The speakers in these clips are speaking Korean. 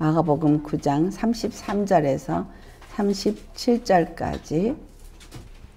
마가복음 9장 33절에서 37절까지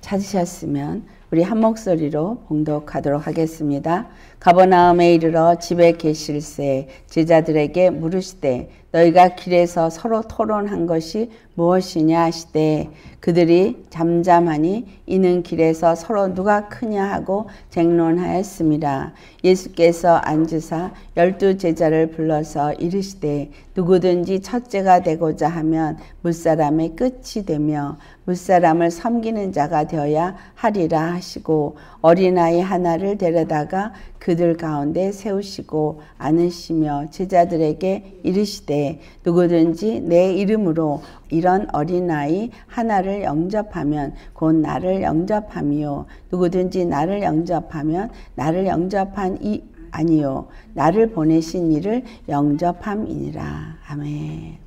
찾으셨으면 우리 한 목소리로 봉독하도록 하겠습니다. 가버나움에 이르러 집에 계실새 제자들에게 물으시되 너희가 길에서 서로 토론한 것이 무엇이냐 하시되 그들이 잠잠하니 이는 길에서 서로 누가 크냐 하고 쟁론하였습니다. 예수께서 앉으사 12 제자를 불러서 이르시되 누구든지 첫째가 되고자 하면 무사람의 끝이 되며 무사람을 섬기는 자가 되어야 하리라 하시고 어린아이 하나를 데려다가 그들 가운데 세우시고 안으시며 제자들에게 이르시되 누구든지 내 이름으로 이런 어린아이 하나를 영접하면 곧 나를 영접함이요 누구든지 나를 영접하면 나를 영접한 이 아니요 나를 보내신 이를 영접함이니라. 아멘.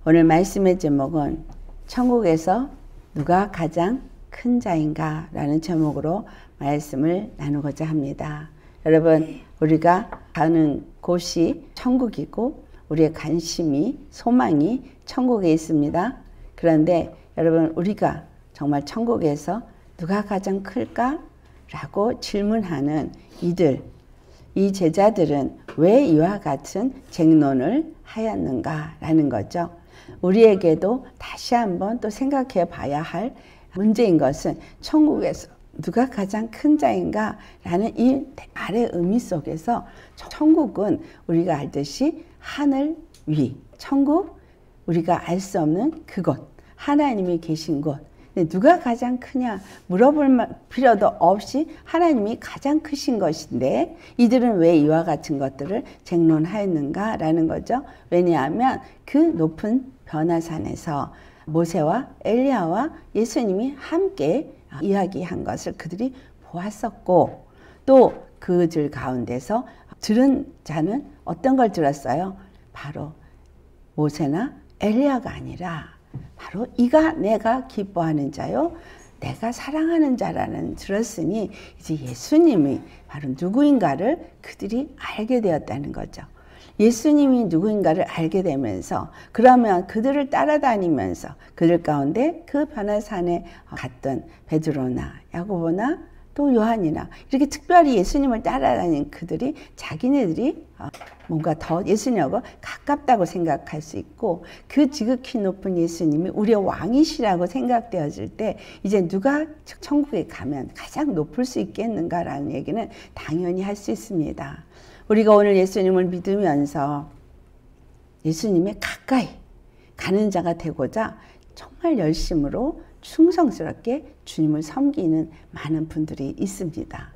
오늘 말씀의 제목은 천국에서 누가 가장 큰 자인가 라는 제목으로 말씀을 나누고자 합니다. 여러분, 우리가 가는 곳이 천국이고 우리의 관심이 소망이 천국에 있습니다. 그런데 여러분, 우리가 정말 천국에서 누가 가장 클까? 라고 질문하는 이 제자들은 왜 이와 같은 쟁론을 하였는가 라는 거죠. 우리에게도 다시 한번 또 생각해 봐야 할 문제인 것은 천국에서 누가 가장 큰 자인가 라는 이 말의 의미 속에서 천국은 우리가 알듯이 하늘 위, 천국 우리가 알 수 없는 그곳, 하나님이 계신 곳. 누가 가장 크냐 물어볼 필요도 없이 하나님이 가장 크신 것인데 이들은 왜 이와 같은 것들을 쟁론하였는가 라는 거죠. 왜냐하면 그 높은 변화산에서 모세와 엘리야와 예수님이 함께 이야기한 것을 그들이 보았었고 또 그들 가운데서 들은 자는 어떤 걸 들었어요? 바로 모세나 엘리야가 아니라 바로 이가 내가 기뻐하는 자요 내가 사랑하는 자라는 들었으니 이제 예수님이 바로 누구인가를 그들이 알게 되었다는 거죠. 예수님이 누구인가를 알게 되면서 그러면 그들을 따라다니면서 그들 가운데 그 변화산에 갔던 베드로나 야고보나 또 요한이나 이렇게 특별히 예수님을 따라다닌 그들이 자기네들이 뭔가 더 예수님하고 가깝다고 생각할 수 있고 그 지극히 높은 예수님이 우리의 왕이시라고 생각되어질 때 이제 누가 천국에 가면 가장 높을 수 있겠는가라는 얘기는 당연히 할 수 있습니다. 우리가 오늘 예수님을 믿으면서 예수님의 가까이 가는 자가 되고자 정말 열심으로 충성스럽게 주님을 섬기는 많은 분들이 있습니다.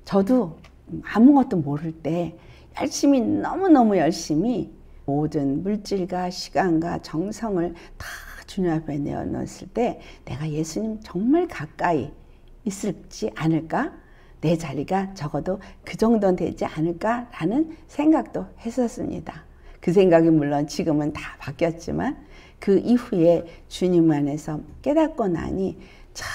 저도 아무것도 모를 때 열심히 너무너무 열심히 모든 물질과 시간과 정성을 다 주님 앞에 내어놓았을 때 내가 예수님 정말 가까이 있을지 않을까? 내 자리가 적어도 그 정도는 되지 않을까라는 생각도 했었습니다. 그 생각이 물론 지금은 다 바뀌었지만 그 이후에 주님 안에서 깨닫고 나니 참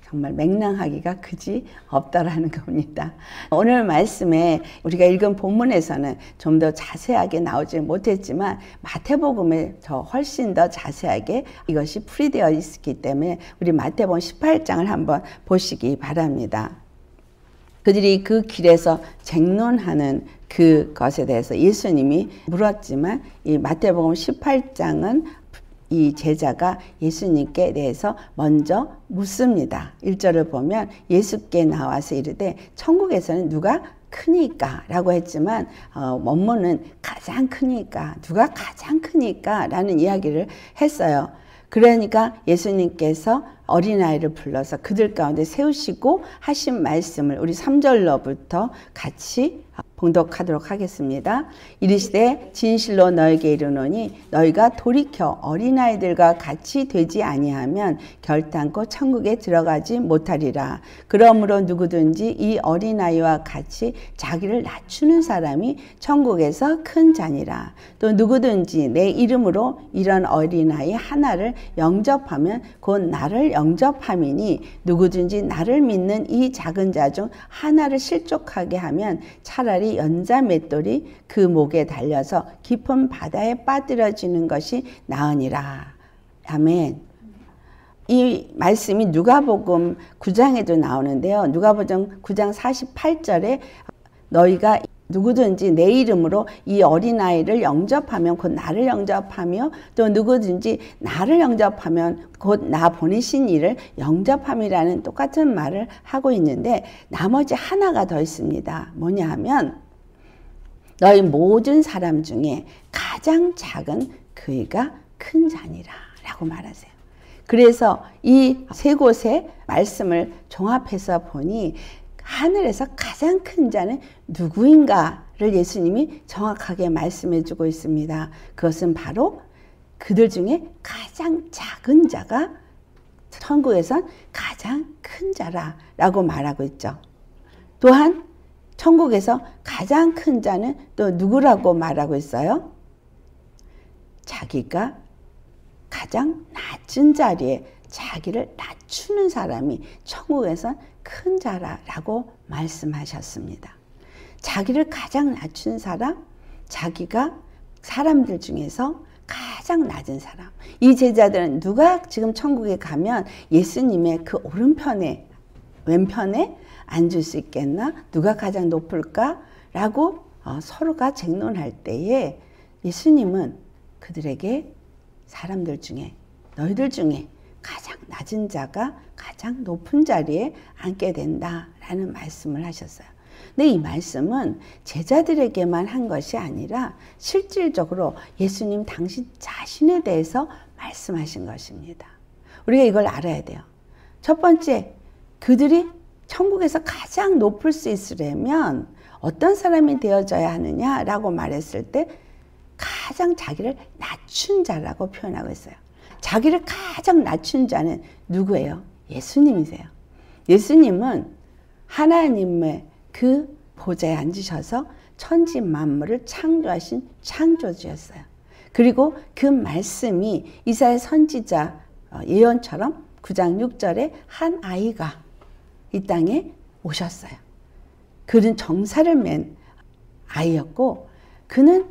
정말 맹랑하기가 그지 없더라는 겁니다. 오늘 말씀에 우리가 읽은 본문에서는 좀 더 자세하게 나오지 못했지만 마태복음에 더 훨씬 더 자세하게 이것이 풀이되어 있기 때문에 우리 마태복음 18장을 한번 보시기 바랍니다. 그들이 그 길에서 쟁론하는 그것에 대해서 예수님이 물었지만 이 마태복음 18장은 이 제자가 예수님께 대해서 먼저 묻습니다. 1절을 보면 예수께 나와서 이르되 천국에서는 누가 크니까 라고 했지만 원문은 가장 크니까 누가 가장 크니까 라는 이야기를 했어요. 그러니까 예수님께서 어린아이를 불러서 그들 가운데 세우시고 하신 말씀을 우리 3절로부터 같이 봉독하도록 하겠습니다. 이르시되 진실로 너에게 이르노니 너희가 돌이켜 어린아이들과 같이 되지 아니하면 결단코 천국에 들어가지 못하리라. 그러므로 누구든지 이 어린아이와 같이 자기를 낮추는 사람이 천국에서 큰 자니라. 또 누구든지 내 이름으로 이런 어린아이 하나를 영접하면 곧 나를 영접함이니 누구든지 나를 믿는 이 작은 자 중 하나를 실족하게 하면 차라리 마리 연자 맷돌이 그 목에 달려서 깊은 바다에 빠뜨려지는 것이 나으니라. 아멘. 이 말씀이 누가복음 9장에도 나오는데요. 누가복음 9장 48절에 너희가 누구든지 내 이름으로 이 어린아이를 영접하면 곧 나를 영접하며 또 누구든지 나를 영접하면 곧 나 보내신 이를 영접함이라는 똑같은 말을 하고 있는데 나머지 하나가 더 있습니다. 뭐냐 하면 너희 모든 사람 중에 가장 작은 그이가 큰 자니라 라고 말하세요. 그래서 이 세 곳의 말씀을 종합해서 보니 하늘에서 가장 큰 자는 누구인가를 예수님이 정확하게 말씀해 주고 있습니다. 그것은 바로 그들 중에 가장 작은 자가 천국에선 가장 큰 자라고 말하고 있죠. 또한 천국에서 가장 큰 자는 또 누구라고 말하고 있어요? 자기가 가장 낮은 자리에 자기를 낮추는 사람이 천국에선 큰 자라고 말씀하셨습니다. 자기를 가장 낮춘 사람, 자기가 사람들 중에서 가장 낮은 사람. 이 제자들은 누가 지금 천국에 가면 예수님의 그 오른편에, 왼편에 앉을 수 있겠나? 누가 가장 높을까? 라고 서로가 쟁론할 때에 예수님은 그들에게 사람들 중에, 너희들 중에 가장 낮은 자가 가장 높은 자리에 앉게 된다라는 말씀을 하셨어요. 근데 이 말씀은 제자들에게만 한 것이 아니라 실질적으로 예수님 당신 자신에 대해서 말씀하신 것입니다. 우리가 이걸 알아야 돼요. 첫 번째, 그들이 천국에서 가장 높을 수 있으려면 어떤 사람이 되어져야 하느냐라고 말했을 때 가장 자기를 낮춘 자라고 표현하고 있어요. 자기를 가장 낮춘 자는 누구예요? 예수님이세요. 예수님은 하나님의 그 보좌에 앉으셔서 천지 만물을 창조하신 창조주였어요. 그리고 그 말씀이 이사야 선지자 예언처럼 9장 6절에 한 아이가 이 땅에 오셨어요. 그는 정사를 맨 아이였고 그는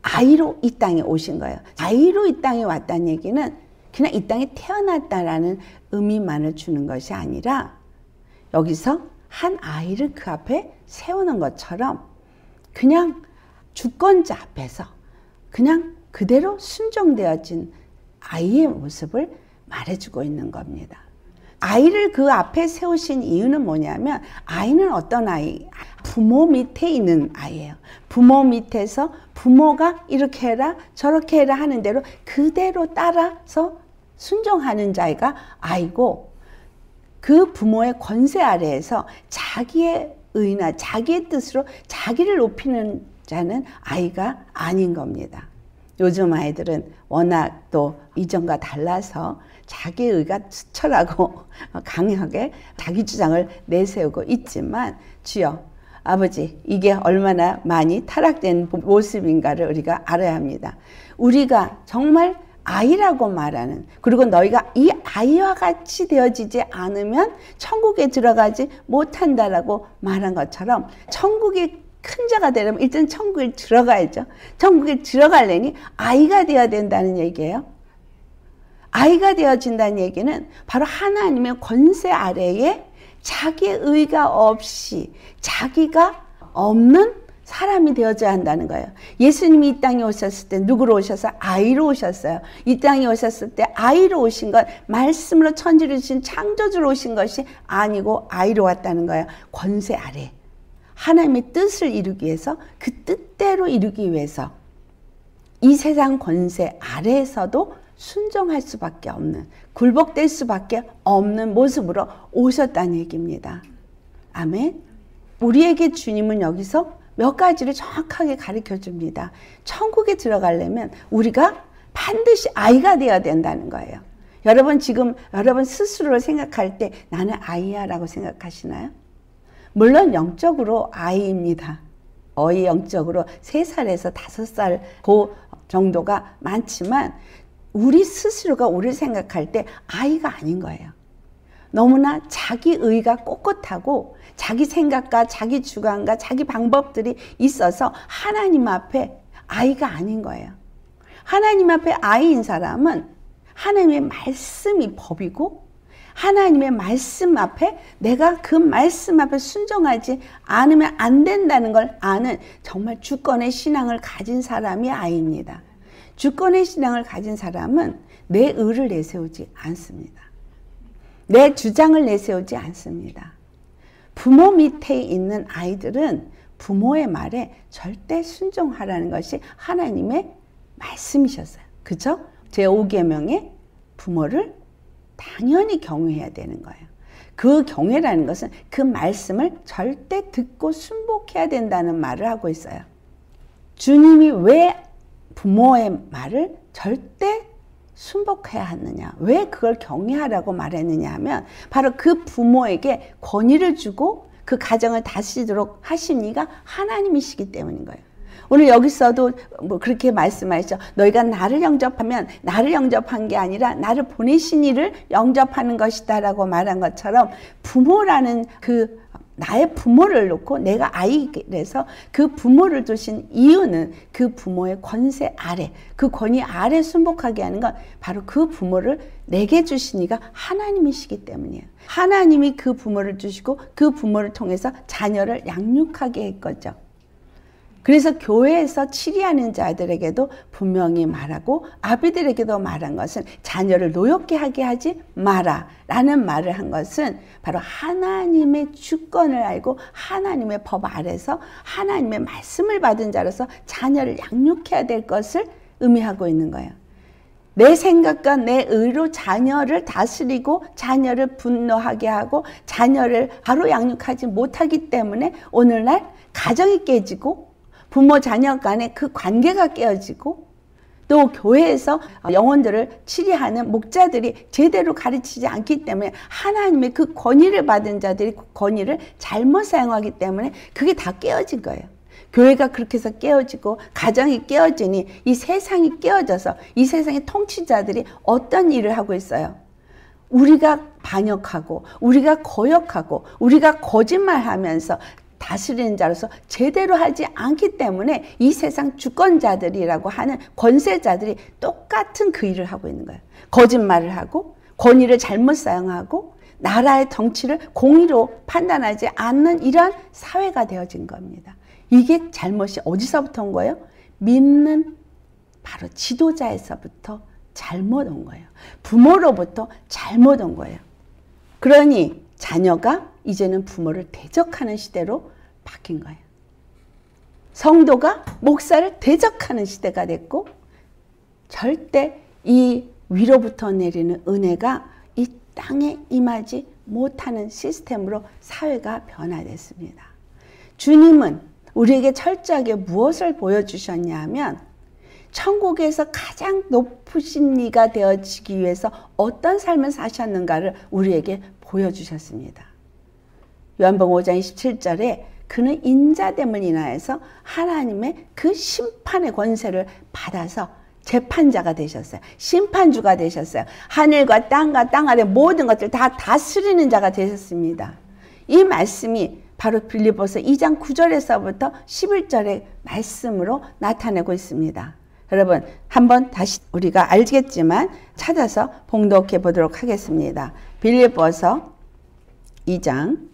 아이로 이 땅에 오신 거예요. 아이로 이 땅에 왔다는 얘기는 그냥 이 땅에 태어났다라는 의미만을 주는 것이 아니라 여기서 한 아이를 그 앞에 세우는 것처럼 그냥 주권자 앞에서 그냥 그대로 순종되어진 아이의 모습을 말해주고 있는 겁니다. 아이를 그 앞에 세우신 이유는 뭐냐면 아이는 어떤 아이? 부모 밑에 있는 아이예요. 부모 밑에서 부모가 이렇게 해라 저렇게 해라 하는 대로 그대로 따라서 순종하는 자가 아이고 그 부모의 권세 아래에서 자기의 의나 자기의 뜻으로 자기를 높이는 자는 아이가 아닌 겁니다. 요즘 아이들은 워낙 또 이전과 달라서 자기의 의가 투철하고 강하게 자기 주장을 내세우고 있지만 주여 아버지 이게 얼마나 많이 타락된 모습인가를 우리가 알아야 합니다. 우리가 정말 아이라고 말하는 그리고 너희가 이 아이와 같이 되어지지 않으면 천국에 들어가지 못한다라고 말한 것처럼 천국에 큰 자가 되려면 일단 천국에 들어가야죠. 천국에 들어가려니 아이가 되어야 된다는 얘기예요. 아이가 되어진다는 얘기는 바로 하나님의 권세 아래에 자기의 의가 없이 자기가 없는 사람이 되어져야 한다는 거예요. 예수님이 이 땅에 오셨을 때 누구로 오셔서 아이로 오셨어요. 이 땅에 오셨을 때 아이로 오신 것 말씀으로 천지를 주신 창조주로 오신 것이 아니고 아이로 왔다는 거예요. 권세 아래 하나님의 뜻을 이루기 위해서 그 뜻대로 이루기 위해서 이 세상 권세 아래에서도 순종할 수밖에 없는 굴복될 수밖에 없는 모습으로 오셨다는 얘기입니다. 아멘. 우리에게 주님은 여기서 몇 가지를 정확하게 가르쳐 줍니다. 천국에 들어가려면 우리가 반드시 아이가 되어야 된다는 거예요. 여러분 지금 여러분 스스로를 생각할 때 나는 아이야 라고 생각하시나요? 물론 영적으로 아이입니다. 거의 영적으로 3살에서 5살 그 정도가 많지만 우리 스스로가 우리를 생각할 때 아이가 아닌 거예요. 너무나 자기 의가 꼿꼿하고 자기 생각과 자기 주관과 자기 방법들이 있어서 하나님 앞에 아이가 아닌 거예요. 하나님 앞에 아이인 사람은 하나님의 말씀이 법이고 하나님의 말씀 앞에 내가 그 말씀 앞에 순종하지 않으면 안 된다는 걸 아는 정말 주권의 신앙을 가진 사람이 아이입니다. 주권의 신앙을 가진 사람은 내 의를 내세우지 않습니다. 내 주장을 내세우지 않습니다. 부모 밑에 있는 아이들은 부모의 말에 절대 순종하라는 것이 하나님의 말씀이셨어요. 그렇죠? 제5계명에 부모를 당연히 경외해야 되는 거예요. 그 경외라는 것은 그 말씀을 절대 듣고 순복해야 된다는 말을 하고 있어요. 주님이 왜 부모의 말을 절대 순복해야 하느냐, 왜 그걸 경외하라고 말했느냐 하면 바로 그 부모에게 권위를 주고 그 가정을 다스리도록 하신 이가 하나님이시기 때문인 거예요. 오늘 여기서도 뭐 그렇게 말씀하시죠. 너희가 나를 영접하면 나를 영접한 게 아니라 나를 보내신 이를 영접하는 것이다 라고 말한 것처럼 부모라는 그 나의 부모를 놓고 내가 아이라서 그 부모를 두신 이유는 그 부모의 권세 아래, 그 권위 아래 순복하게 하는 건 바로 그 부모를 내게 주신 이가 하나님이시기 때문이에요. 하나님이 그 부모를 주시고 그 부모를 통해서 자녀를 양육하게 했거죠. 그래서 교회에서 치리하는 자들에게도 분명히 말하고 아비들에게도 말한 것은 자녀를 노엽게 하게 하지 마라 라는 말을 한 것은 바로 하나님의 주권을 알고 하나님의 법 아래서 하나님의 말씀을 받은 자로서 자녀를 양육해야 될 것을 의미하고 있는 거예요. 내 생각과 내 의로 자녀를 다스리고 자녀를 분노하게 하고 자녀를 바로 양육하지 못하기 때문에 오늘날 가정이 깨지고 부모 자녀 간의 그 관계가 깨어지고 또 교회에서 영혼들을 치리하는 목자들이 제대로 가르치지 않기 때문에 하나님의 그 권위를 받은 자들이 그 권위를 잘못 사용하기 때문에 그게 다 깨어진 거예요. 교회가 그렇게 해서 깨어지고 가정이 깨어지니 이 세상이 깨어져서 이 세상의 통치자들이 어떤 일을 하고 있어요? 우리가 반역하고 우리가 거역하고 우리가 거짓말하면서 다스리는 자로서 제대로 하지 않기 때문에 이 세상 주권자들이라고 하는 권세자들이 똑같은 그 일을 하고 있는 거예요. 거짓말을 하고 권위를 잘못 사용하고 나라의 정치를 공의로 판단하지 않는 이러한 사회가 되어진 겁니다. 이게 잘못이 어디서부터 온 거예요? 믿는 바로 지도자에서부터 잘못 온 거예요. 부모로부터 잘못 온 거예요. 그러니 자녀가 이제는 부모를 대적하는 시대로 바뀐 거예요. 성도가 목사를 대적하는 시대가 됐고 절대 이 위로부터 내리는 은혜가 이 땅에 임하지 못하는 시스템으로 사회가 변화됐습니다. 주님은 우리에게 철저하게 무엇을 보여주셨냐 하면 천국에서 가장 높으신 이가 되어지기 위해서 어떤 삶을 사셨는가를 우리에게 보여주셨습니다. 요한복음 5장 27절에 그는 인자됨을 인하여서 하나님의 그 심판의 권세를 받아서 재판자가 되셨어요. 심판주가 되셨어요. 하늘과 땅과 땅 아래 모든 것들 다 다스리는 자가 되셨습니다. 이 말씀이 바로 빌립보서 2장 9절에서부터 11절의 말씀으로 나타내고 있습니다. 여러분 한번 다시 우리가 알겠지만 찾아서 봉독해 보도록 하겠습니다. 빌립보서 2장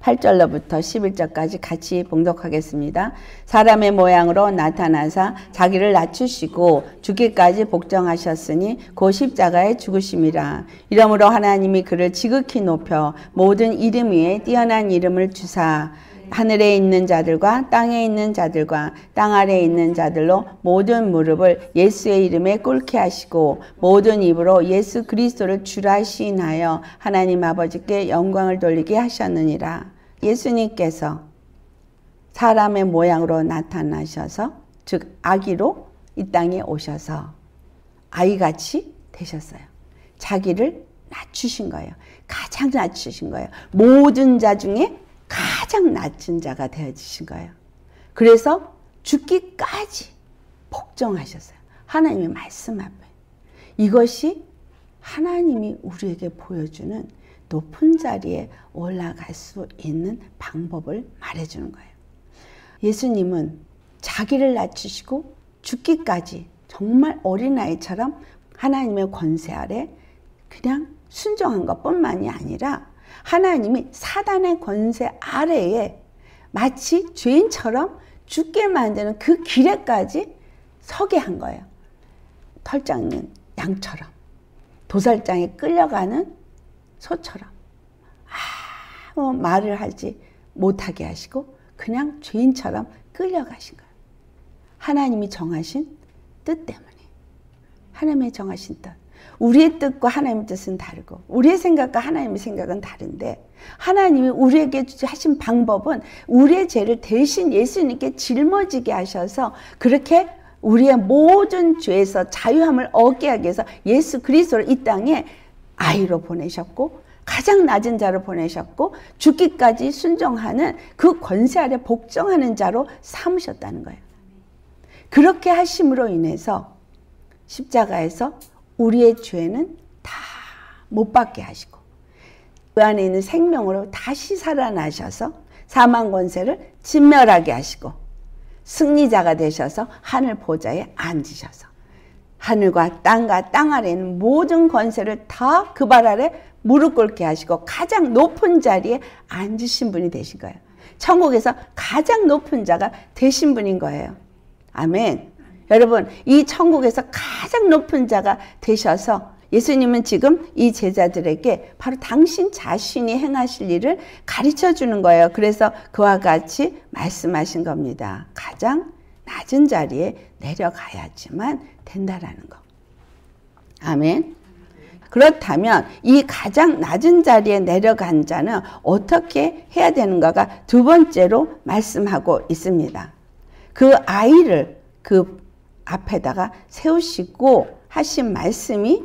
8절로부터 11절까지 같이 봉독하겠습니다. 사람의 모양으로 나타나사 자기를 낮추시고 죽기까지 복종하셨으니 그 십자가의 죽으심이라. 이러므로 하나님이 그를 지극히 높여 모든 이름 위에 뛰어난 이름을 주사 하늘에 있는 자들과 땅에 있는 자들과 땅 아래에 있는 자들로 모든 무릎을 예수의 이름에 꿇게 하시고 모든 입으로 예수 그리스도를 주라 시인하여 하나님 아버지께 영광을 돌리게 하셨느니라. 예수님께서 사람의 모양으로 나타나셔서 즉 아기로 이 땅에 오셔서 아이같이 되셨어요. 자기를 낮추신 거예요. 가장 낮추신 거예요. 모든 자 중에 가장 낮은 자가 되어주신 거예요. 그래서 죽기까지 복종하셨어요. 하나님의 말씀 앞에. 이것이 하나님이 우리에게 보여주는 높은 자리에 올라갈 수 있는 방법을 말해주는 거예요. 예수님은 자기를 낮추시고 죽기까지 정말 어린아이처럼 하나님의 권세 아래 그냥 순종한 것뿐만이 아니라 하나님이 사단의 권세 아래에 마치 죄인처럼 죽게 만드는 그 길에까지 서게 한 거예요. 털장는 양처럼, 도살장에 끌려가는 소처럼 아무 말을 하지 못하게 하시고 그냥 죄인처럼 끌려가신 거예요. 하나님이 정하신 뜻 때문에. 하나님의 정하신 뜻. 우리의 뜻과 하나님의 뜻은 다르고 우리의 생각과 하나님의 생각은 다른데 하나님이 우리에게 하신 방법은 우리의 죄를 대신 예수님께 짊어지게 하셔서 그렇게 우리의 모든 죄에서 자유함을 얻게 하기 위해서 예수 그리스도를 이 땅에 아이로 보내셨고 가장 낮은 자로 보내셨고 죽기까지 순종하는 그 권세 아래 복종하는 자로 삼으셨다는 거예요. 그렇게 하심으로 인해서 십자가에서 우리의 죄는 다 못 받게 하시고 그 안에 있는 생명으로 다시 살아나셔서 사망 권세를 진멸하게 하시고 승리자가 되셔서 하늘 보좌에 앉으셔서 하늘과 땅과 땅 아래 있는 모든 권세를 다 그 발 아래 무릎 꿇게 하시고 가장 높은 자리에 앉으신 분이 되신 거예요. 천국에서 가장 높은 자가 되신 분인 거예요. 아멘. 여러분, 이 천국에서 가장 높은 자가 되셔서 예수님은 지금 이 제자들에게 바로 당신 자신이 행하실 일을 가르쳐 주는 거예요. 그래서 그와 같이 말씀하신 겁니다. 가장 낮은 자리에 내려가야지만 된다라는 거. 아멘. 그렇다면 이 가장 낮은 자리에 내려간 자는 어떻게 해야 되는가가 두 번째로 말씀하고 있습니다. 그 아이를 그 앞에다가 세우시고 하신 말씀이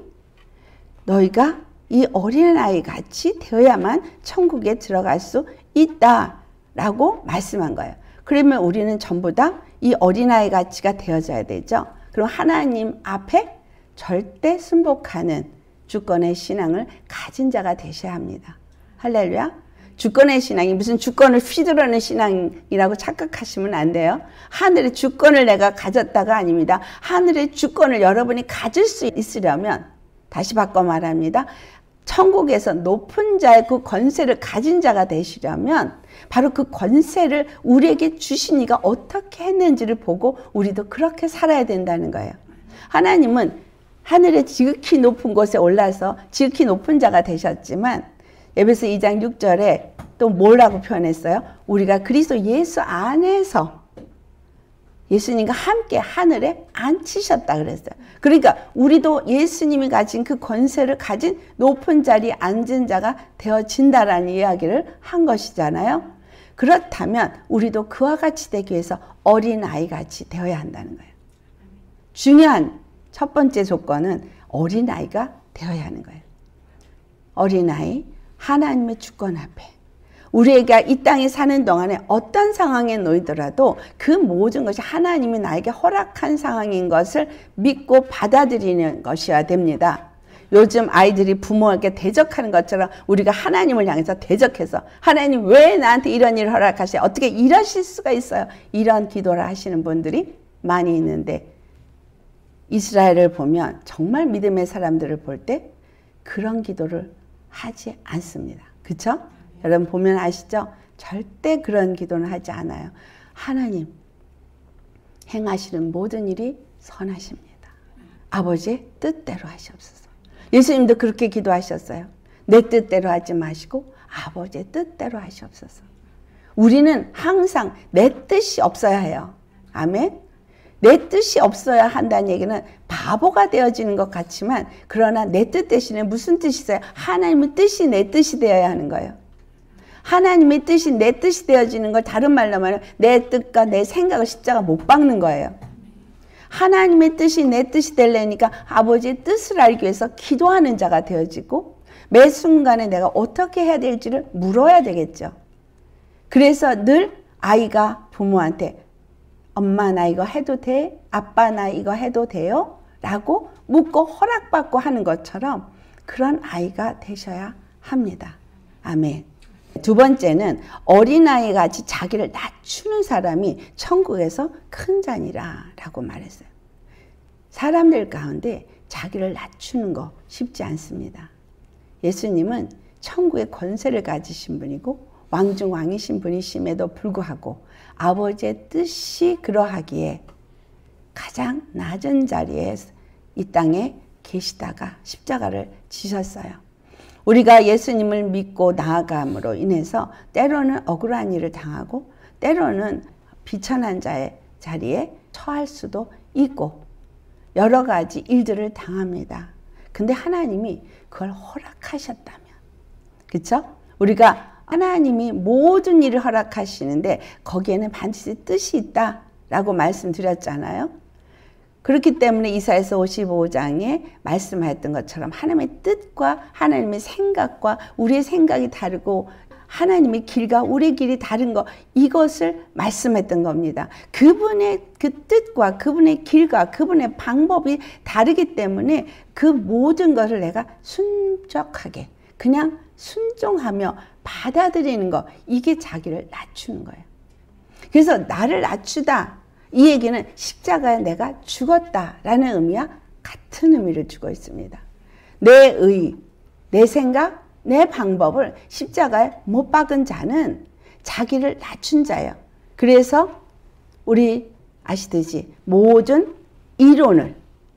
너희가 이 어린아이 같이 되어야만 천국에 들어갈 수 있다라고 말씀한 거예요. 그러면 우리는 전부 다 이 어린아이 같이가 되어져야 되죠. 그럼 하나님 앞에 절대 순복하는 주권의 신앙을 가진 자가 되셔야 합니다. 할렐루야. 주권의 신앙이 무슨 주권을 휘두르는 신앙이라고 착각하시면 안 돼요. 하늘의 주권을 내가 가졌다가 아닙니다. 하늘의 주권을 여러분이 가질 수 있으려면 다시 바꿔 말합니다. 천국에서 높은 자의 그 권세를 가진 자가 되시려면 바로 그 권세를 우리에게 주신 이가 어떻게 했는지를 보고 우리도 그렇게 살아야 된다는 거예요. 하나님은 하늘의 지극히 높은 곳에 올라서 지극히 높은 자가 되셨지만 에베소 2장 6절에 또 뭐라고 표현했어요? 우리가 그리스도 예수 안에서 예수님과 함께 하늘에 앉히셨다 그랬어요. 그러니까 우리도 예수님이 가진 그 권세를 가진 높은 자리에 앉은 자가 되어진다라는 이야기를 한 것이잖아요. 그렇다면 우리도 그와 같이 되기 위해서 어린아이같이 되어야 한다는 거예요. 중요한 첫 번째 조건은 어린아이가 되어야 하는 거예요. 어린아이, 하나님의 주권 앞에 우리가 이 땅에 사는 동안에 어떤 상황에 놓이더라도 그 모든 것이 하나님이 나에게 허락한 상황인 것을 믿고 받아들이는 것이어야 됩니다. 요즘 아이들이 부모에게 대적하는 것처럼 우리가 하나님을 향해서 대적해서 하나님 왜 나한테 이런 일을 허락하세요? 어떻게 이러실 수가 있어요? 이런 기도를 하시는 분들이 많이 있는데 이스라엘을 보면 정말 믿음의 사람들을 볼 때 그런 기도를 하지 않습니다. 그렇죠? 여러분 보면 아시죠? 절대 그런 기도는 하지 않아요. 하나님 행하시는 모든 일이 선하십니다. 아버지의 뜻대로 하시옵소서. 예수님도 그렇게 기도하셨어요. 내 뜻대로 하지 마시고 아버지의 뜻대로 하시옵소서. 우리는 항상 내 뜻이 없어야 해요. 아멘. 내 뜻이 없어야 한다는 얘기는 바보가 되어지는 것 같지만 그러나 내 뜻 대신에 무슨 뜻이 있어요? 하나님의 뜻이 내 뜻이 되어야 하는 거예요. 하나님의 뜻이 내 뜻이 되어지는 걸 다른 말로 말하면 내 뜻과 내 생각을 십자가 못 박는 거예요. 하나님의 뜻이 내 뜻이 되려니까 아버지의 뜻을 알기 위해서 기도하는 자가 되어지고 매 순간에 내가 어떻게 해야 될지를 물어야 되겠죠. 그래서 늘 아이가 부모한테 엄마 나 이거 해도 돼? 아빠 나 이거 해도 돼요? 라고 묻고 허락받고 하는 것처럼 그런 아이가 되셔야 합니다. 아멘. 두 번째는 어린아이 같이 자기를 낮추는 사람이 천국에서 큰 자니라 라고 말했어요. 사람들 가운데 자기를 낮추는 거 쉽지 않습니다. 예수님은 천국의 권세를 가지신 분이고 왕중왕이신 분이심에도 불구하고 아버지의 뜻이 그러하기에 가장 낮은 자리에 이 땅에 계시다가 십자가를 지셨어요. 우리가 예수님을 믿고 나아감으로 인해서 때로는 억울한 일을 당하고 때로는 비천한 자의 자리에 처할 수도 있고 여러 가지 일들을 당합니다. 근데 하나님이 그걸 허락하셨다면, 그렇죠? 우리가 하나님이 모든 일을 허락하시는데 거기에는 반드시 뜻이 있다라고 말씀드렸잖아요. 그렇기 때문에 이사야서 55장에 말씀하였던 것처럼 하나님의 뜻과 하나님의 생각과 우리의 생각이 다르고 하나님의 길과 우리의 길이 다른 것, 이것을 말씀했던 겁니다. 그분의 그 뜻과 그분의 길과 그분의 방법이 다르기 때문에 그 모든 것을 내가 순적하게 그냥 순종하며 받아들이는 것, 이게 자기를 낮추는 거예요. 그래서 나를 낮추다, 이 얘기는 십자가에 내가 죽었다라는 의미와 같은 의미를 주고 있습니다. 내 의, 내 생각, 내 방법을 십자가에 못 박은 자는 자기를 낮춘 자예요. 그래서 우리 아시듯이 모든 이론을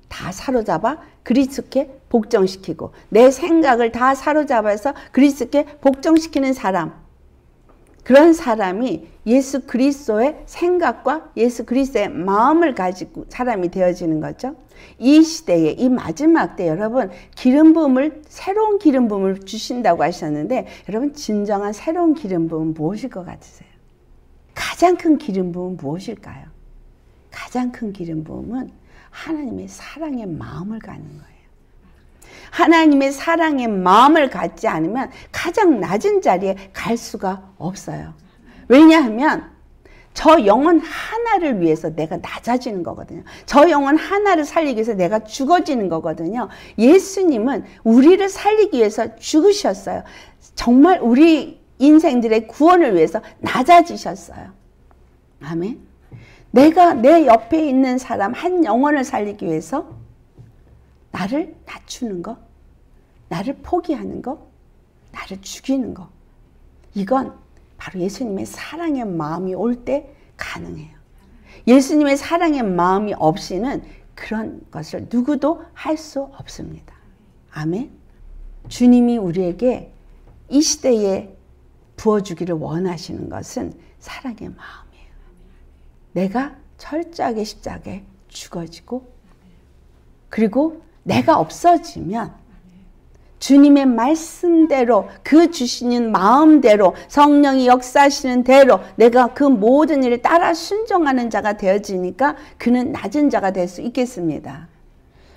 다 사로잡아 그리스도께 복종시키고 내 생각을 다 사로잡아서 그리스도께 복종시키는 사람, 그런 사람이 예수 그리스도의 생각과 예수 그리스도의 마음을 가지고 사람이 되어지는 거죠. 이 시대에, 이 마지막 때 여러분 기름 부음을, 새로운 기름 부음을 주신다고 하셨는데 여러분 진정한 새로운 기름 부음은 무엇일 것 같으세요? 가장 큰 기름 부음은 무엇일까요? 가장 큰 기름 부음은 하나님의 사랑의 마음을 갖는 거예요. 하나님의 사랑의 마음을 갖지 않으면 가장 낮은 자리에 갈 수가 없어요. 왜냐하면 저 영혼 하나를 위해서 내가 낮아지는 거거든요. 저 영혼 하나를 살리기 위해서 내가 죽어지는 거거든요. 예수님은 우리를 살리기 위해서 죽으셨어요. 정말 우리 인생들의 구원을 위해서 낮아지셨어요. 아멘. 내가 내 옆에 있는 사람 한 영혼을 살리기 위해서 나를 낮추는 거, 나를 포기하는 거, 나를 죽이는 거, 이건 바로 예수님의 사랑의 마음이 올 때 가능해요. 예수님의 사랑의 마음이 없이는 그런 것을 누구도 할 수 없습니다. 아멘. 주님이 우리에게 이 시대에 부어주기를 원하시는 것은 사랑의 마음이에요. 내가 철저하게 십자가에 죽어지고 그리고 내가 없어지면 주님의 말씀대로 그 주시는 마음대로 성령이 역사하시는 대로 내가 그 모든 일을 따라 순종하는 자가 되어지니까 그는 낮은 자가 될 수 있겠습니다.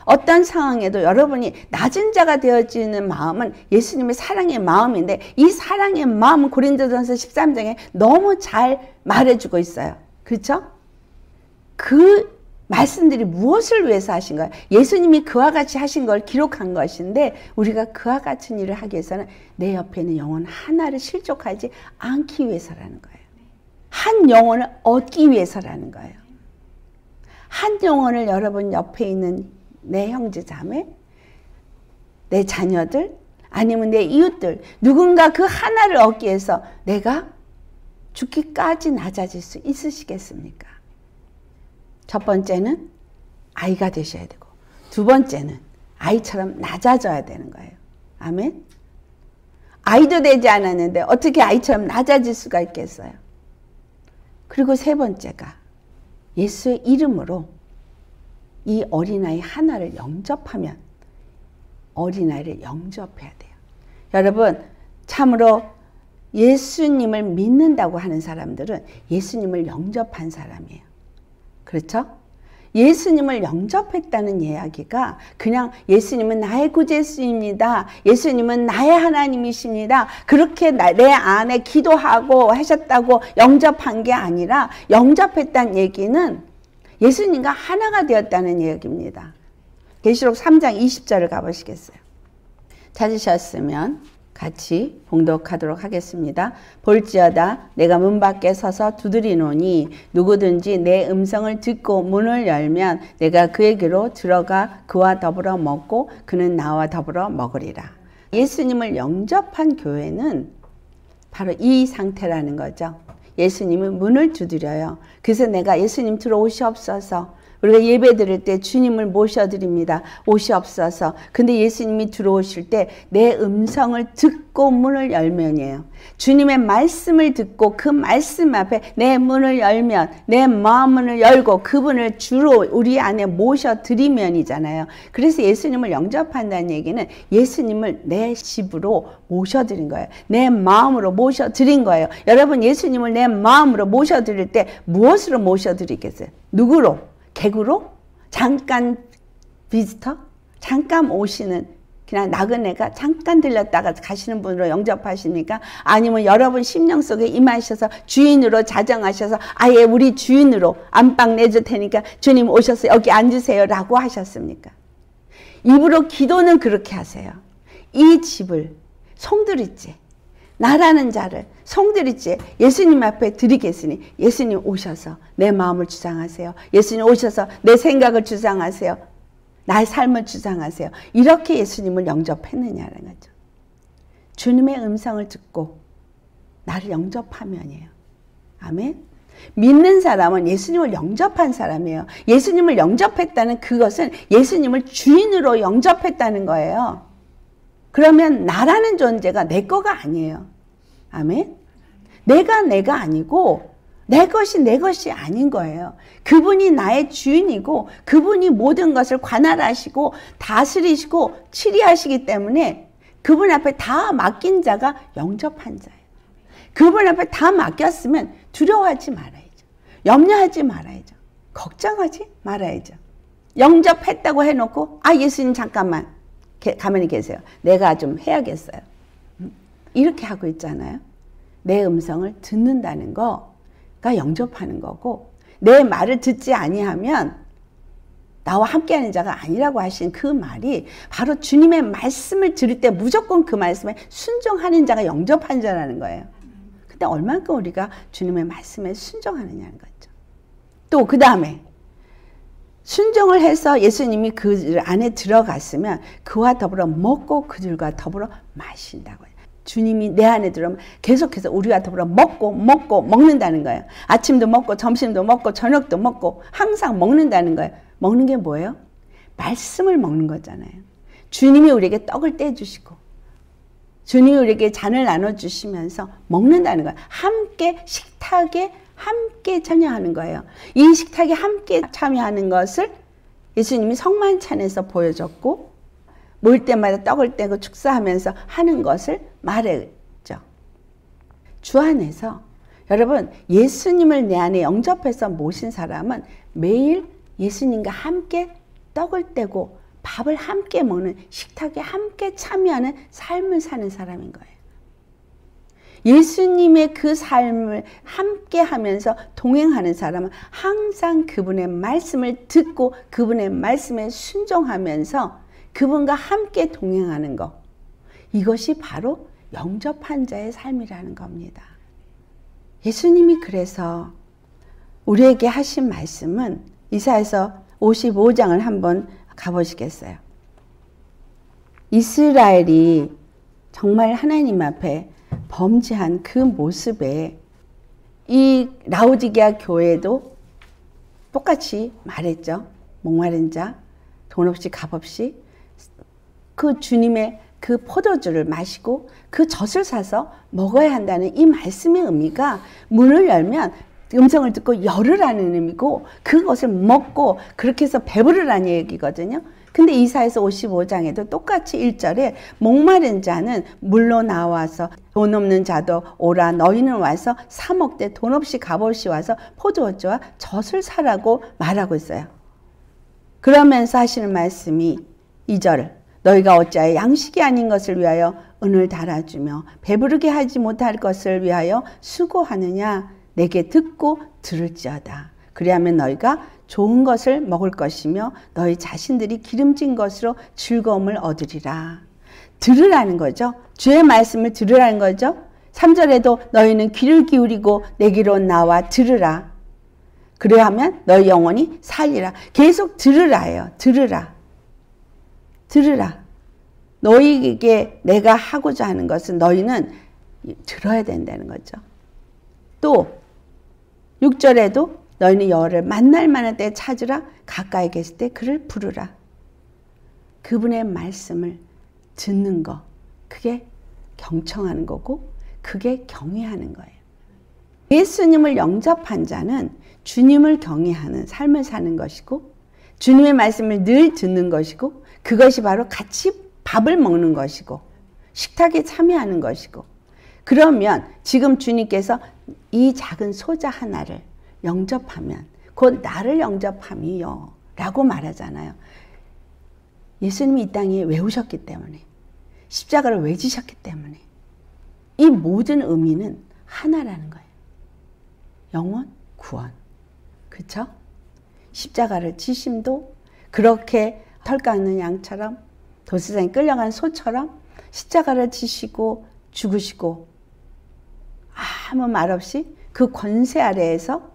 어떤 상황에도 여러분이 낮은 자가 되어지는 마음은 예수님의 사랑의 마음인데 이 사랑의 마음은 고린도전서 13장에 너무 잘 말해주고 있어요. 그렇죠? 그 말씀들이 무엇을 위해서 하신 거예요? 예수님이 그와 같이 하신 걸 기록한 것인데 우리가 그와 같은 일을 하기 위해서는 내 옆에 있는 영혼 하나를 실족하지 않기 위해서라는 거예요. 한 영혼을 얻기 위해서라는 거예요. 한 영혼을 여러분 옆에 있는 내 형제 자매, 내 자녀들, 아니면 내 이웃들, 누군가 그 하나를 얻기 위해서 내가 죽기까지 낮아질 수 있으시겠습니까? 첫 번째는 아이가 되셔야 되고 두 번째는 아이처럼 낮아져야 되는 거예요. 아멘. 아이도 되지 않았는데 어떻게 아이처럼 낮아질 수가 있겠어요? 그리고 세 번째가 예수의 이름으로 이 어린아이 하나를 영접하면 어린아이를 영접해야 돼요. 여러분 참으로 예수님을 믿는다고 하는 사람들은 예수님을 영접한 사람이에요. 그렇죠? 예수님을 영접했다는 이야기가 그냥 예수님은 나의 구제주입니다. 예수님은 나의 하나님이십니다. 그렇게 내 안에 기도하고 하셨다고 영접한 게 아니라 영접했다는 얘기는 예수님과 하나가 되었다는 이야기입니다. 계시록 3장 20절을 가보시겠어요? 찾으셨으면 같이 봉독하도록 하겠습니다. 볼지어다 내가 문 밖에 서서 두드리노니 누구든지 내 음성을 듣고 문을 열면 내가 그에게로 들어가 그와 더불어 먹고 그는 나와 더불어 먹으리라. 예수님을 영접한 교회는 바로 이 상태라는 거죠. 예수님은 문을 두드려요. 그래서 내가 예수님 들어오시옵소서. 우리가 예배 드릴 때 주님을 모셔드립니다. 오시옵소서. 근데 예수님이 들어오실 때 내 음성을 듣고 문을 열면이에요. 주님의 말씀을 듣고 그 말씀 앞에 내 문을 열면, 내 마음을 열고 그분을 주로 우리 안에 모셔드리면이잖아요. 그래서 예수님을 영접한다는 얘기는 예수님을 내 집으로 모셔드린 거예요. 내 마음으로 모셔드린 거예요. 여러분, 예수님을 내 마음으로 모셔드릴 때 무엇으로 모셔드리겠어요? 누구로? 객으로? 잠깐 비지터? 잠깐 오시는 그냥 나그네가 잠깐 들렸다가 가시는 분으로 영접하십니까? 아니면 여러분 심령 속에 임하셔서 주인으로 자정하셔서 아예 우리 주인으로 안방 내줄 테니까 주님 오셔서 여기 앉으세요 라고 하셨습니까? 입으로 기도는 그렇게 하세요. 이 집을 송두리째 나라는 자를 송두리째 예수님 앞에 드리겠으니 예수님 오셔서 내 마음을 주장하세요. 예수님 오셔서 내 생각을 주장하세요. 나의 삶을 주장하세요. 이렇게 예수님을 영접했느냐는 거죠. 주님의 음성을 듣고 나를 영접하면이에요. 아멘. 믿는 사람은 예수님을 영접한 사람이에요. 예수님을 영접했다는 그것은 예수님을 주인으로 영접했다는 거예요. 그러면 나라는 존재가 내 거가 아니에요. 아멘. 내가 아니고 내 것이 아닌 거예요. 그분이 나의 주인이고 그분이 모든 것을 관할하시고 다스리시고 치리하시기 때문에 그분 앞에 다 맡긴 자가 영접한 자예요. 그분 앞에 다 맡겼으면 두려워하지 말아야죠. 염려하지 말아야죠. 걱정하지 말아야죠. 영접했다고 해놓고 예수님 잠깐만 가만히 계세요. 내가 좀 해야겠어요. 이렇게 하고 있잖아요. 내 음성을 듣는다는 거가 영접하는 거고 내 말을 듣지 아니하면 나와 함께하는 자가 아니라고 하신 그 말이 바로 주님의 말씀을 들을 때 무조건 그 말씀에 순종하는 자가 영접한 자라는 거예요. 근데 얼만큼 우리가 주님의 말씀에 순종하느냐는 거죠. 또 그 다음에 순종을 해서 예수님이 그 안에 들어갔으면 그와 더불어 먹고 그들과 더불어 마신다고요. 주님이 내 안에 들어오면 계속해서 우리가 더불어 먹고 먹는다는 거예요. 아침도 먹고 점심도 먹고 저녁도 먹고 항상 먹는다는 거예요. 먹는 게 뭐예요? 말씀을 먹는 거잖아요. 주님이 우리에게 떡을 떼주시고 주님이 우리에게 잔을 나눠주시면서 먹는다는 거예요. 함께 식탁에 함께 참여하는 거예요. 이 식탁에 함께 참여하는 것을 예수님이 성만찬에서 보여줬고 모일 때마다 떡을 떼고 축사하면서 하는 것을 말했죠. 주 안에서 여러분 예수님을 내 안에 영접해서 모신 사람은 매일 예수님과 함께 떡을 떼고 밥을 함께 먹는 식탁에 함께 참여하는 삶을 사는 사람인 거예요. 예수님의 그 삶을 함께 하면서 동행하는 사람은 항상 그분의 말씀을 듣고 그분의 말씀에 순종하면서 그분과 함께 동행하는 것. 이것이 바로 영접한 자의 삶이라는 겁니다. 예수님이 그래서 우리에게 하신 말씀은 이사야서 55장을 한번 가보시겠어요? 이스라엘이 정말 하나님 앞에 범죄한 그 모습에 이 라오디게아 교회도 똑같이 말했죠. 목마른 자, 돈 없이 값 없이 그 주님의 그 포도주를 마시고 그 젖을 사서 먹어야 한다는 이 말씀의 의미가 문을 열면 음성을 듣고 열으라는 의미고 그것을 먹고 그렇게 해서 배부르라는 얘기거든요. 근데 이사야서 55장에도 똑같이 1절에 목마른 자는 물로 나와서 돈 없는 자도 오라 너희는 와서 사 먹되 돈 없이 값 없이 와서 포도주와 젖을 사라고 말하고 있어요. 그러면서 하시는 말씀이 2절 너희가 어찌하여 양식이 아닌 것을 위하여 은을 달아주며 배부르게 하지 못할 것을 위하여 수고하느냐 내게 듣고 들을지어다. 그리하면 너희가 좋은 것을 먹을 것이며 너희 자신들이 기름진 것으로 즐거움을 얻으리라. 들으라는 거죠. 주의 말씀을 들으라는 거죠. 3절에도 너희는 귀를 기울이고 내게로 나와 들으라. 그래야하면 너희 영혼이 살리라. 계속 들으라예요. 들으라. 들으라. 너희에게 내가 하고자 하는 것은 너희는 들어야 된다는 거죠. 또 6절에도 너희는 여호와를 만날 만한 때에 찾으라. 가까이 계실 때 그를 부르라. 그분의 말씀을 듣는 거, 그게 경청하는 거고 그게 경외하는 거예요. 예수님을 영접한 자는 주님을 경외하는 삶을 사는 것이고 주님의 말씀을 늘 듣는 것이고 그것이 바로 같이 밥을 먹는 것이고 식탁에 참여하는 것이고 그러면 지금 주님께서 이 작은 소자 하나를 영접하면 곧 나를 영접함이요 라고 말하잖아요. 예수님이 이 땅에 왜 오셨기 때문에 십자가를 왜 지셨기 때문에 이 모든 의미는 하나라는 거예요. 영혼, 구원. 그렇죠? 십자가를 지심도 그렇게 털 깎는 양처럼 도수장에 끌려간 소처럼 십자가를 지시고 죽으시고 아무 말 없이 그 권세 아래에서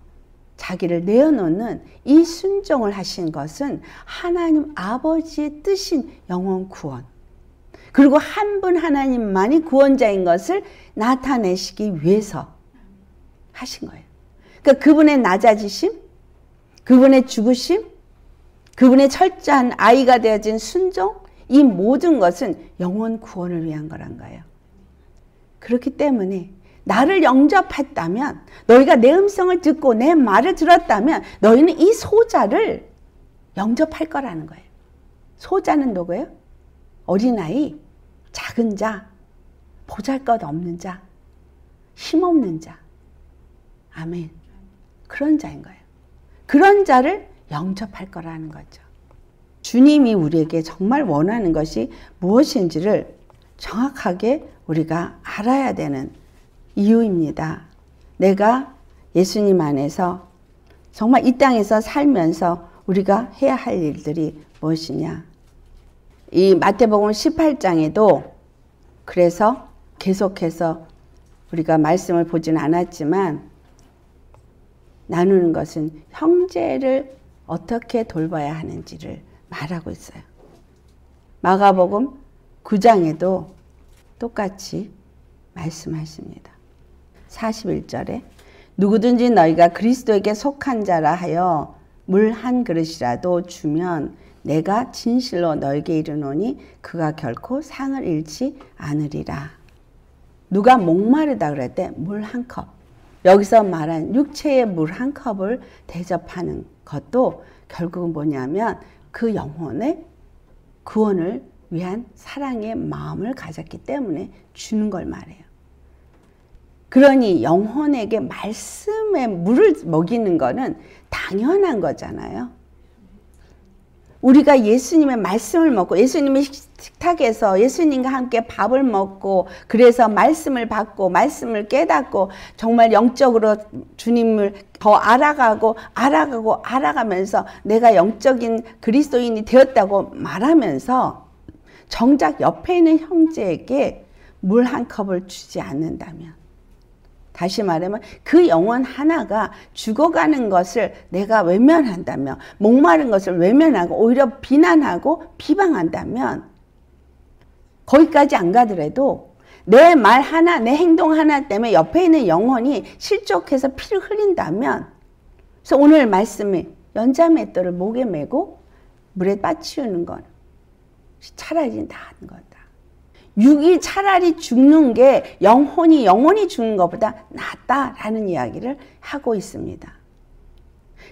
자기를 내어놓는 이 순종을 하신 것은 하나님 아버지의 뜻인 영혼 구원. 그리고 한 분 하나님만이 구원자인 것을 나타내시기 위해서 하신 거예요. 그러니까 그분의 낮아지심, 그분의 죽으심, 그분의 철저한 아이가 되어진 순종, 이 모든 것은 영혼 구원을 위한 거란 거예요. 그렇기 때문에 나를 영접했다면, 너희가 내 음성을 듣고 내 말을 들었다면 너희는 이 소자를 영접할 거라는 거예요. 소자는 누구예요? 어린아이, 작은 자, 보잘것없는 자, 힘없는 자. 아멘. 그런 자인 거예요. 그런 자를 영접할 거라는 거죠. 주님이 우리에게 정말 원하는 것이 무엇인지를 정확하게 우리가 알아야 되는 이유입니다. 내가 예수님 안에서 정말 이 땅에서 살면서 우리가 해야 할 일들이 무엇이냐. 이 마태복음 18장에도 그래서 계속해서 우리가 말씀을 보진 않았지만 나누는 것은 형제를 어떻게 돌봐야 하는지를 말하고 있어요. 마가복음 9장에도 똑같이 말씀하십니다. 41절에 누구든지 너희가 그리스도에게 속한 자라 하여 물 한 그릇이라도 주면 내가 진실로 너에게 이르노니 그가 결코 상을 잃지 않으리라. 누가 목마르다 그럴 때 물 한 컵. 여기서 말한 육체의 물 한 컵을 대접하는 것도 결국은 뭐냐면 그 영혼의 구원을 위한 사랑의 마음을 가졌기 때문에 주는 걸 말해요. 그러니 영혼에게 말씀의 물을 먹이는 거는 당연한 거잖아요. 우리가 예수님의 말씀을 먹고 예수님의 식탁에서 예수님과 함께 밥을 먹고 그래서 말씀을 받고 말씀을 깨닫고 정말 영적으로 주님을 더 알아가면서 내가 영적인 그리스도인이 되었다고 말하면서 정작 옆에 있는 형제에게 물 한 컵을 주지 않는다면 다시 말하면 그 영혼 하나가 죽어가는 것을 내가 외면한다면 목마른 것을 외면하고 오히려 비난하고 비방한다면 거기까지 안 가더라도 내 말 하나 내 행동 하나 때문에 옆에 있는 영혼이 실족해서 피를 흘린다면 그래서 오늘 말씀이 연자맷돌을 목에 메고 물에 빠치우는 건 차라리 나은 거다. 육이 차라리 죽는 게 영혼이 죽는 것보다 낫다라는 이야기를 하고 있습니다.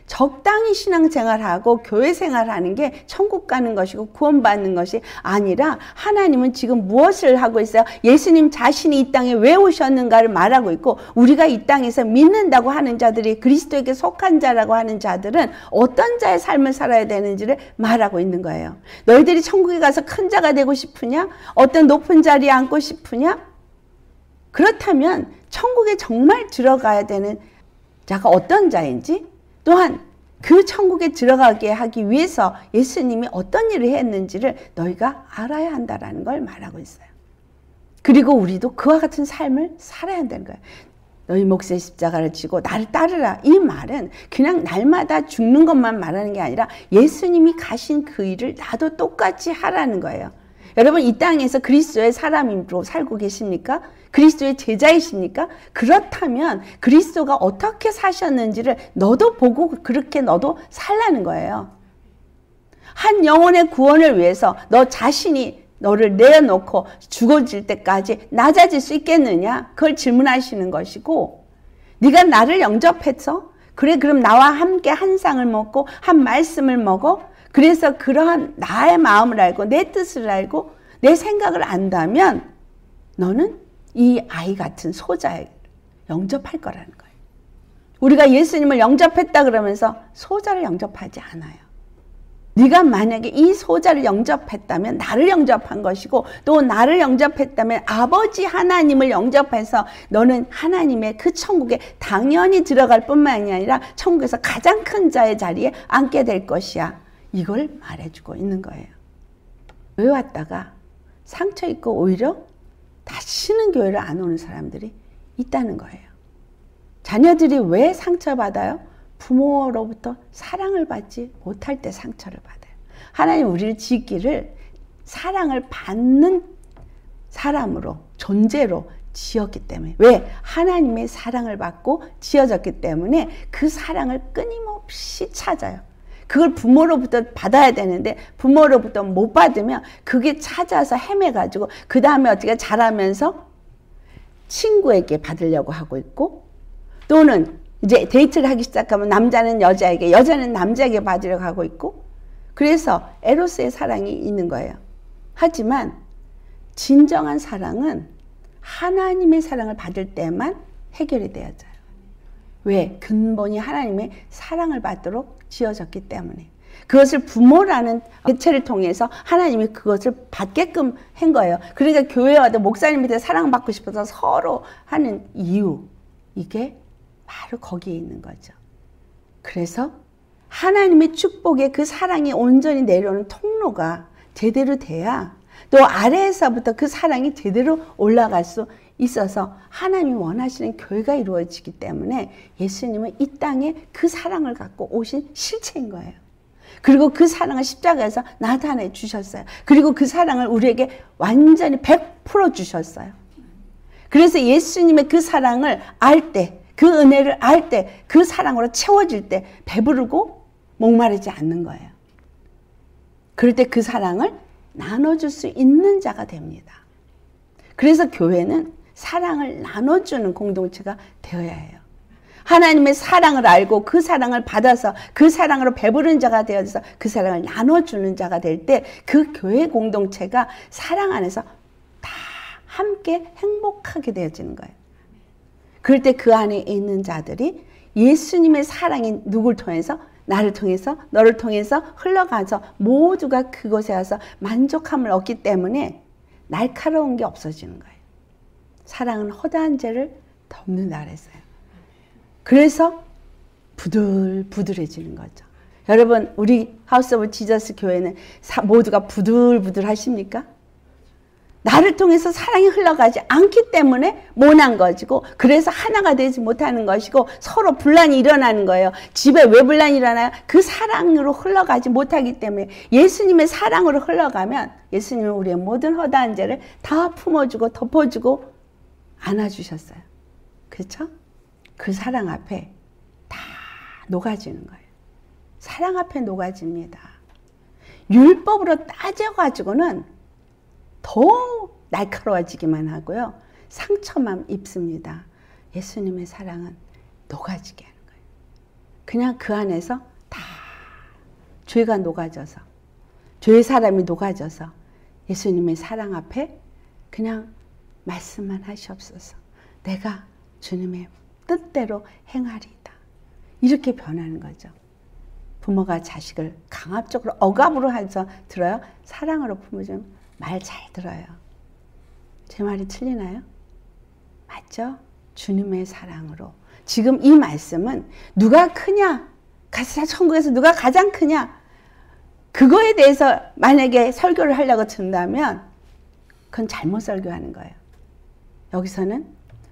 적당히 신앙생활하고 교회생활하는 게 천국 가는 것이고 구원받는 것이 아니라 하나님은 지금 무엇을 하고 있어요? 예수님 자신이 이 땅에 왜 오셨는가를 말하고 있고 우리가 이 땅에서 믿는다고 하는 자들이 그리스도에게 속한 자라고 하는 자들은 어떤 자의 삶을 살아야 되는지를 말하고 있는 거예요. 너희들이 천국에 가서 큰 자가 되고 싶으냐? 어떤 높은 자리에 앉고 싶으냐? 그렇다면 천국에 정말 들어가야 되는 자가 어떤 자인지 또한 그 천국에 들어가게 하기 위해서 예수님이 어떤 일을 했는지를 너희가 알아야 한다라는 걸 말하고 있어요. 그리고 우리도 그와 같은 삶을 살아야 한다는 거예요. 너희 몫의 십자가를 지고 나를 따르라. 이 말은 그냥 날마다 죽는 것만 말하는 게 아니라 예수님이 가신 그 일을 나도 똑같이 하라는 거예요. 여러분 이 땅에서 그리스도의 사람으로 살고 계십니까? 그리스도의 제자이십니까? 그렇다면 그리스도가 어떻게 사셨는지를 너도 보고 그렇게 너도 살라는 거예요. 한 영혼의 구원을 위해서 너 자신이 너를 내어놓고 죽어질 때까지 낮아질 수 있겠느냐? 그걸 질문하시는 것이고, 네가 나를 영접해서 그래 그럼 나와 함께 한 상을 먹고 한 말씀을 먹어? 그래서 그러한 나의 마음을 알고 내 뜻을 알고 내 생각을 안다면 너는 이 아이 같은 소자를 영접할 거라는 거예요. 우리가 예수님을 영접했다 그러면서 소자를 영접하지 않아요. 네가 만약에 이 소자를 영접했다면 나를 영접한 것이고 또 나를 영접했다면 아버지 하나님을 영접해서 너는 하나님의 그 천국에 당연히 들어갈 뿐만이 아니라 천국에서 가장 큰 자의 자리에 앉게 될 것이야. 이걸 말해주고 있는 거예요. 교회 왔다가 상처 입고 오히려 다시는 교회를 안 오는 사람들이 있다는 거예요. 자녀들이 왜 상처받아요? 부모로부터 사랑을 받지 못할 때 상처를 받아요. 하나님 우리를 지기를 사랑을 받는 사람으로, 존재로 지었기 때문에. 왜? 하나님의 사랑을 받고 지어졌기 때문에 그 사랑을 끊임없이 찾아요. 그걸 부모로부터 받아야 되는데 부모로부터 못 받으면 그게 찾아서 헤매가지고 그 다음에 어떻게 자라면서 친구에게 받으려고 하고 있고, 또는 이제 데이트를 하기 시작하면 남자는 여자에게, 여자는 남자에게 받으려고 하고 있고, 그래서 에로스의 사랑이 있는 거예요. 하지만 진정한 사랑은 하나님의 사랑을 받을 때만 해결이 되어져요. 왜? 근본이 하나님의 사랑을 받도록 지어졌기 때문에. 그것을 부모라는 개체를 통해서 하나님이 그것을 받게끔 한 거예요. 그러니까 교회 와도 목사님한테 사랑받고 싶어서 서로 하는 이유, 이게 바로 거기에 있는 거죠. 그래서 하나님의 축복의 그 사랑이 온전히 내려오는 통로가 제대로 돼야 또 아래에서부터 그 사랑이 제대로 올라갈 수 있어서 하나님이 원하시는 교회가 이루어지기 때문에 예수님은 이 땅에 그 사랑을 갖고 오신 실체인 거예요. 그리고 그 사랑을 십자가에서 나타내 주셨어요. 그리고 그 사랑을 우리에게 완전히 100% 주셨어요. 그래서 예수님의 그 사랑을 알 때, 그 은혜를 알 때, 그 사랑으로 채워질 때 배부르고 목마르지 않는 거예요. 그럴 때 그 사랑을 나눠줄 수 있는 자가 됩니다. 그래서 교회는 사랑을 나눠주는 공동체가 되어야 해요. 하나님의 사랑을 알고 그 사랑을 받아서 그 사랑으로 배부른 자가 되어서 그 사랑을 나눠주는 자가 될 때 그 교회 공동체가 사랑 안에서 다 함께 행복하게 되어지는 거예요. 그럴 때 그 안에 있는 자들이 예수님의 사랑이 누굴 통해서? 나를 통해서, 너를 통해서 흘러가서 모두가 그곳에 와서 만족함을 얻기 때문에 날카로운 게 없어지는 거예요. 사랑은 허다한 죄를 덮는다 그랬어요. 그래서 부들부들해지는 거죠. 여러분, 우리 하우스 오브 지저스 교회는 모두가 부들부들 하십니까? 나를 통해서 사랑이 흘러가지 않기 때문에 모난 것이고, 그래서 하나가 되지 못하는 것이고 서로 분란이 일어나는 거예요. 집에 왜 분란이 일어나요? 그 사랑으로 흘러가지 못하기 때문에. 예수님의 사랑으로 흘러가면 예수님은 우리의 모든 허다한 죄를 다 품어주고 덮어주고 안아주셨어요. 그렇죠? 그 사랑 앞에 다 녹아지는 거예요. 사랑 앞에 녹아집니다. 율법으로 따져가지고는 더 날카로워지기만 하고요. 상처만 입습니다. 예수님의 사랑은 녹아지게 하는 거예요. 그냥 그 안에서 다 죄가 녹아져서, 죄의 사람이 녹아져서 예수님의 사랑 앞에 그냥 말씀만 하시옵소서. 내가 주님의 뜻대로 행하리이다. 이렇게 변하는 거죠. 부모가 자식을 강압적으로 억압으로 해서 들어요? 사랑으로 품어주면 말 잘 들어요. 제 말이 틀리나요? 맞죠? 주님의 사랑으로. 지금 이 말씀은 누가 크냐? 가서 천국에서 누가 가장 크냐? 그거에 대해서 만약에 설교를 하려고 든다면 그건 잘못 설교하는 거예요. 여기서는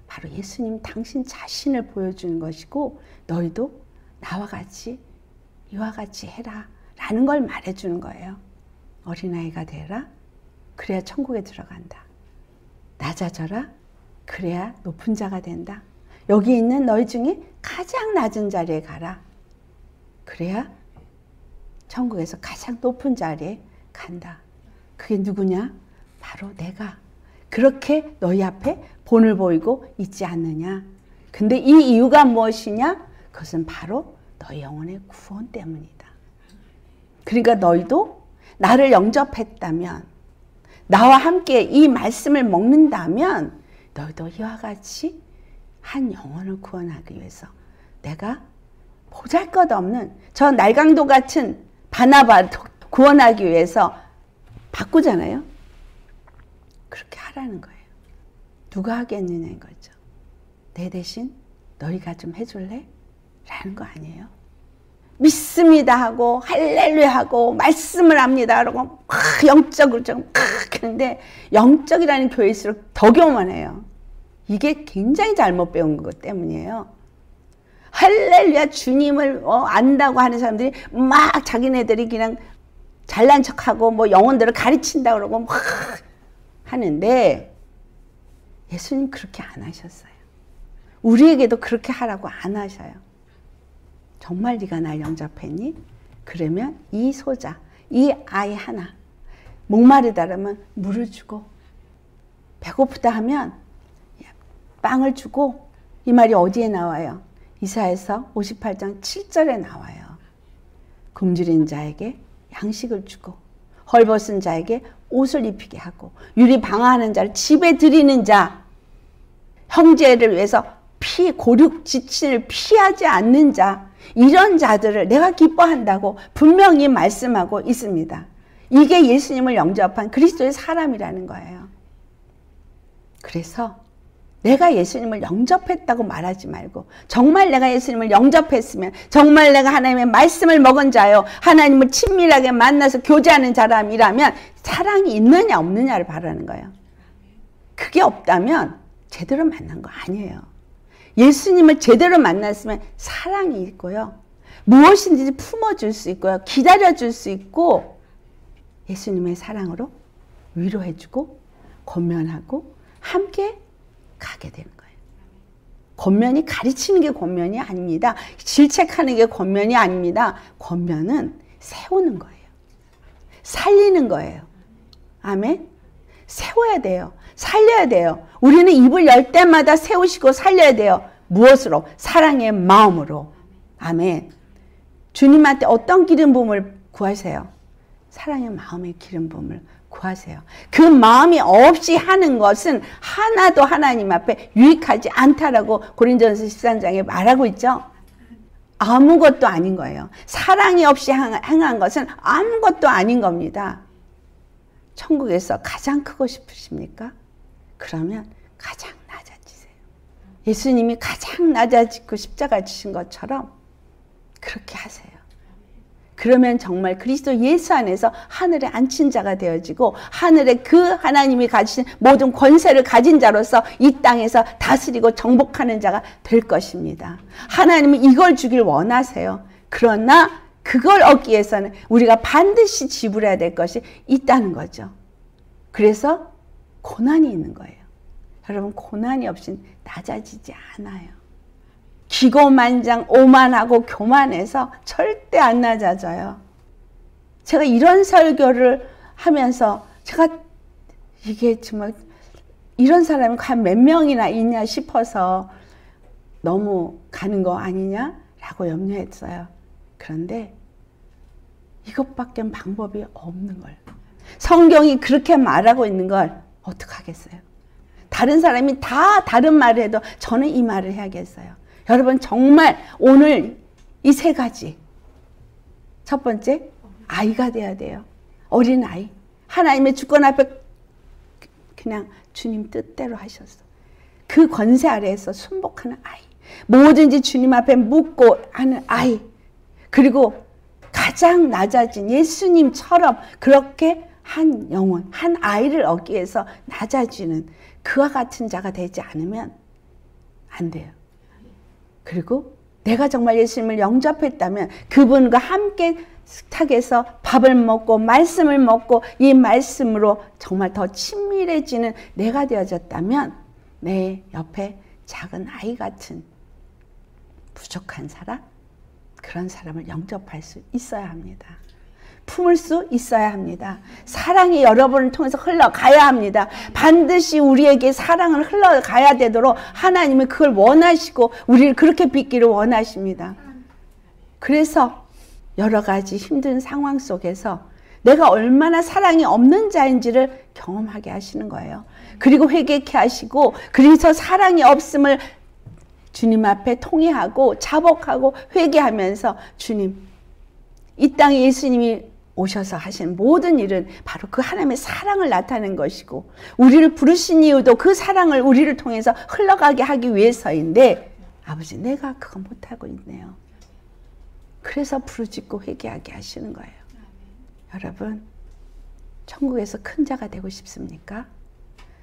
바로 예수님 당신 자신을 보여주는 것이고 너희도 나와 같이 이와 같이 해라 라는 걸 말해주는 거예요. 어린아이가 되라. 그래야 천국에 들어간다. 낮아져라. 그래야 높은 자가 된다. 여기 있는 너희 중에 가장 낮은 자리에 가라. 그래야 천국에서 가장 높은 자리에 간다. 그게 누구냐? 바로 내가 그렇게 너희 앞에 본을 보이고 있지 않느냐. 근데 이 이유가 무엇이냐? 그것은 바로 너희 영혼의 구원 때문이다. 그러니까 너희도 나를 영접했다면, 나와 함께 이 말씀을 먹는다면 너희도 이와 같이 한 영혼을 구원하기 위해서 내가 보잘것없는 저 날강도 같은 바나바 구원하기 위해서 바꾸잖아요. 그렇게 하라는 거예요. 누가 하겠느냐인 거죠. 내 대신 너희가 좀 해줄래? 라는 거 아니에요. 믿습니다 하고 할렐루야 하고 말씀을 합니다 그러고 영적으로 좀 하는데 영적이라는 교회일수록 더 교만해요. 이게 굉장히 잘못 배운 것 때문이에요. 할렐루야 주님을 안다고 하는 사람들이 막 자기네들이 그냥 잘난 척하고 뭐 영혼들을 가르친다 그러고 막 하는데 예수님 그렇게 안 하셨어요. 우리에게도 그렇게 하라고 안 하셔요. 정말 네가 날 영접했니? 그러면 이 소자, 이 아이 하나 목마르다 그러면 물을 주고 배고프다 하면 빵을 주고 이 말이 어디에 나와요? 이사야서 58장 7절에 나와요. 굶주린 자에게 양식을 주고 헐벗은 자에게 옷을 입히게 하고 유리 방황하는 자를 집에 들이는 자, 형제를 위해서 고륙 지친을 피하지 않는 자, 이런 자들을 내가 기뻐한다고 분명히 말씀하고 있습니다. 이게 예수님을 영접한 그리스도의 사람이라는 거예요. 그래서 내가 예수님을 영접했다고 말하지 말고 정말 내가 예수님을 영접했으면 정말 내가 하나님의 말씀을 먹은 자요 하나님을 친밀하게 만나서 교제하는 사람이라면 사랑이 있느냐 없느냐를 바라는 거예요. 그게 없다면 제대로 만난 거 아니에요. 예수님을 제대로 만났으면 사랑이 있고요. 무엇인지 품어줄 수 있고요. 기다려줄 수 있고 예수님의 사랑으로 위로해주고 권면하고 함께 가게 되는 거예요. 권면이 가르치는 게 권면이 아닙니다. 질책하는 게 권면이 아닙니다. 권면은 세우는 거예요. 살리는 거예요. 아멘? 세워야 돼요. 살려야 돼요. 우리는 입을 열 때마다 세우시고 살려야 돼요. 무엇으로? 사랑의 마음으로. 아멘. 주님한테 어떤 기름 부음을 구하세요? 사랑의 마음의 기름 부음을 구하세요. 그 마음이 없이 하는 것은 하나도 하나님 앞에 유익하지 않다라고 고린도전서 13장에 말하고 있죠. 아무것도 아닌 거예요. 사랑이 없이 행한 것은 아무것도 아닌 겁니다. 천국에서 가장 크고 싶으십니까? 그러면 가장 낮아지세요. 예수님이 가장 낮아지고 십자가 지신 것처럼 그렇게 하세요. 그러면 정말 그리스도 예수 안에서 하늘에 앉힌 자가 되어지고 하늘에 그 하나님이 가지신 모든 권세를 가진 자로서 이 땅에서 다스리고 정복하는 자가 될 것입니다. 하나님은 이걸 주길 원하세요. 그러나 그걸 얻기 위해서는 우리가 반드시 지불해야 될 것이 있다는 거죠. 그래서 고난이 있는 거예요. 여러분 고난이 없인 낮아지지 않아요. 기고만장 오만하고 교만해서 절대 안 낮아져요. 제가 이런 설교를 하면서 제가 이게 정말 이런 사람이 과연 몇 명이나 있냐 싶어서 너무 가는 거 아니냐라고 염려했어요. 그런데 이것밖에 방법이 없는 걸. 성경이 그렇게 말하고 있는 걸 어떡하겠어요? 다른 사람이 다 다른 말을 해도 저는 이 말을 해야겠어요. 여러분 정말 오늘 이 세 가지. 첫 번째, 아이가 돼야 돼요. 어린 아이. 하나님의 주권 앞에 그냥 주님 뜻대로 하셨어. 그 권세 아래에서 순복하는 아이. 뭐든지 주님 앞에 묻고 하는 아이. 그리고 가장 낮아진 예수님처럼 그렇게 한 영혼, 한 아이를 얻기 위해서 낮아지는 그와 같은 자가 되지 않으면 안 돼요. 그리고 내가 정말 예수님을 영접했다면 그분과 함께 식탁에서 밥을 먹고 말씀을 먹고 이 말씀으로 정말 더 친밀해지는 내가 되어졌다면 내 옆에 작은 아이 같은 부족한 사람, 그런 사람을 영접할 수 있어야 합니다. 품을 수 있어야 합니다. 사랑이 여러분을 통해서 흘러가야 합니다. 반드시 우리에게 사랑을 흘러가야 되도록 하나님은 그걸 원하시고 우리를 그렇게 빚기를 원하십니다. 그래서 여러 가지 힘든 상황 속에서 내가 얼마나 사랑이 없는 자인지를 경험하게 하시는 거예요. 그리고 회개케 하시고 그래서 사랑이 없음을 주님 앞에 통회하고 자복하고 회개하면서 주님, 이 땅에 예수님이 오셔서 하신 모든 일은 바로 그 하나님의 사랑을 나타내는 것이고 우리를 부르신 이유도 그 사랑을 우리를 통해서 흘러가게 하기 위해서인데 아버지 내가 그거 못하고 있네요. 그래서 부르짖고 회개하게 하시는 거예요. 여러분 천국에서 큰 자가 되고 싶습니까?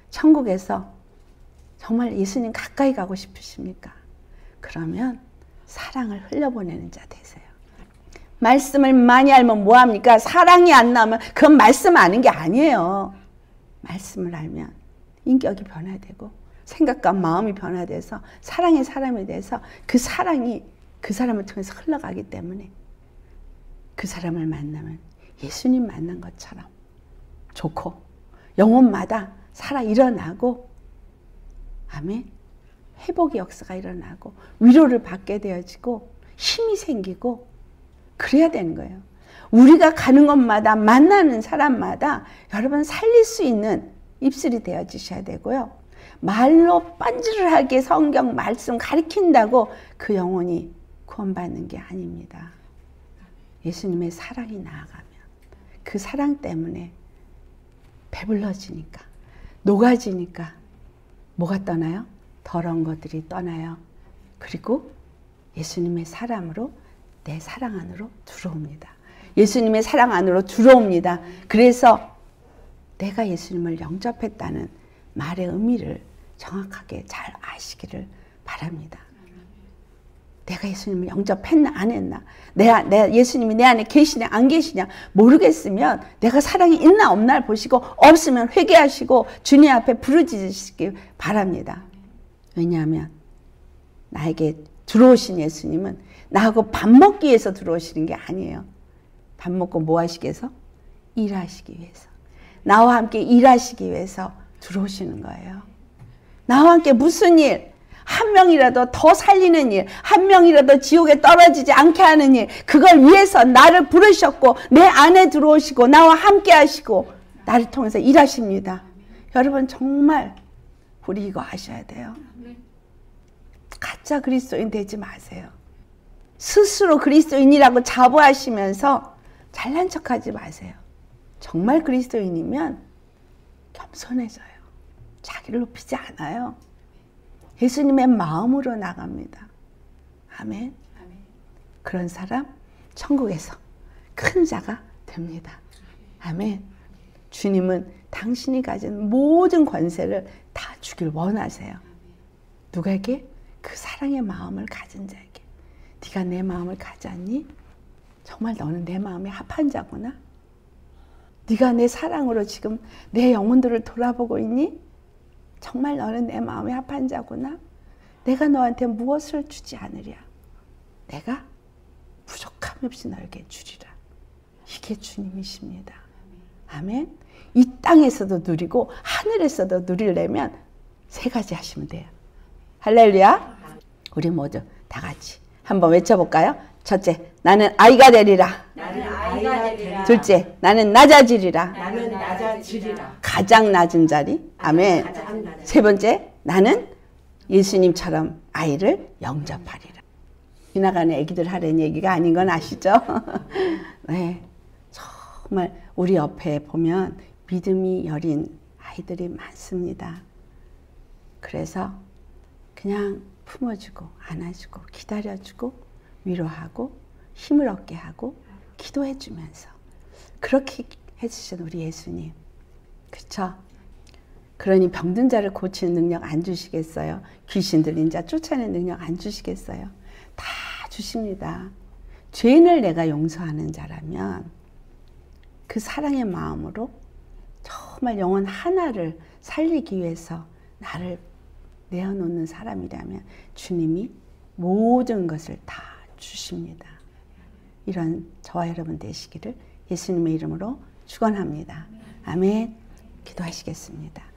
천국에서 정말 예수님 가까이 가고 싶으십니까? 그러면 사랑을 흘려보내는 자 되세요. 말씀을 많이 알면 뭐합니까? 사랑이 안 나오면 그건 말씀 아는 게 아니에요. 말씀을 알면 인격이 변화되고 생각과 마음이 변화돼서 사랑의 사람이 돼서 그 사랑이 그 사람을 통해서 흘러가기 때문에 그 사람을 만나면 예수님 만난 것처럼 좋고 영혼마다 살아 일어나고 아멘. 회복의 역사가 일어나고 위로를 받게 되어지고 힘이 생기고 그래야 되는 거예요. 우리가 가는 곳마다 만나는 사람마다 여러분 살릴 수 있는 입술이 되어지셔야 되고요. 말로 빤지르하게 성경 말씀 가르친다고 그 영혼이 구원받는 게 아닙니다. 예수님의 사랑이 나아가면 그 사랑 때문에 배불러지니까 녹아지니까 뭐가 떠나요? 더러운 것들이 떠나요. 그리고 예수님의 사랑으로 내 사랑 안으로 들어옵니다. 예수님의 사랑 안으로 들어옵니다. 그래서 내가 예수님을 영접했다는 말의 의미를 정확하게 잘 아시기를 바랍니다. 내가 예수님을 영접했나 안 했나, 내가 예수님이 내 안에 계시냐 안 계시냐 모르겠으면 내가 사랑이 있나 없나를 보시고 없으면 회개하시고 주님 앞에 부르짖으시기 바랍니다. 왜냐하면 나에게 들어오신 예수님은 나하고 밥 먹기 위해서 들어오시는 게 아니에요. 밥 먹고 뭐 하시기 위해서? 일하시기 위해서. 나와 함께 일하시기 위해서 들어오시는 거예요. 나와 함께 무슨 일? 한 명이라도 더 살리는 일, 한 명이라도 지옥에 떨어지지 않게 하는 일, 그걸 위해서 나를 부르셨고 내 안에 들어오시고 나와 함께 하시고 나를 통해서 일하십니다. 여러분 정말 우리 이거 아셔야 돼요. 가짜 그리스도인 되지 마세요. 스스로 그리스도인이라고 자부하시면서 잘난 척하지 마세요. 정말 그리스도인이면 겸손해져요. 자기를 높이지 않아요. 예수님의 마음으로 나갑니다. 아멘. 그런 사람 천국에서 큰 자가 됩니다. 아멘. 주님은 당신이 가진 모든 권세를 다 주길 원하세요. 누구에게? 그 사랑의 마음을 가진 자에게. 네가 내 마음을 가졌니? 정말 너는 내 마음에 합한 자구나? 네가 내 사랑으로 지금 내 영혼들을 돌아보고 있니? 정말 너는 내 마음에 합한 자구나? 내가 너한테 무엇을 주지 않으랴? 내가 부족함 없이 너에게 주리라. 이게 주님이십니다. 아멘. 이 땅에서도 누리고 하늘에서도 누리려면 세 가지 하시면 돼요. 할렐루야. 우리 모두 다 같이 한번 외쳐볼까요? 첫째, 나는 아이가 되리라. 나는 아이가 되리라. 둘째, 나는 낮아지리라. 나는 낮아지리라. 가장 낮은 자리. 아멘. 가장 낮은 세 번째, 나는 예수님처럼 아이를 영접하리라. 지나가는 애기들 하려는 얘기가 아닌 건 아시죠? 네, 정말 우리 옆에 보면 믿음이 여린 아이들이 많습니다. 그래서 그냥 품어주고 안아주고 기다려주고 위로하고 힘을 얻게 하고 기도해 주면서 그렇게 해주신 우리 예수님. 그렇죠? 그러니 병든 자를 고치는 능력 안 주시겠어요? 귀신 들린 자 쫓아내는 능력 안 주시겠어요? 다 주십니다. 죄인을 내가 용서하는 자라면 그 사랑의 마음으로 정말 영혼 하나를 살리기 위해서 나를 내어놓는 사람이라면 주님이 모든 것을 다 주십니다. 이런 저와 여러분 되시기를 예수님의 이름으로 축원합니다. 아멘. 기도하시겠습니다.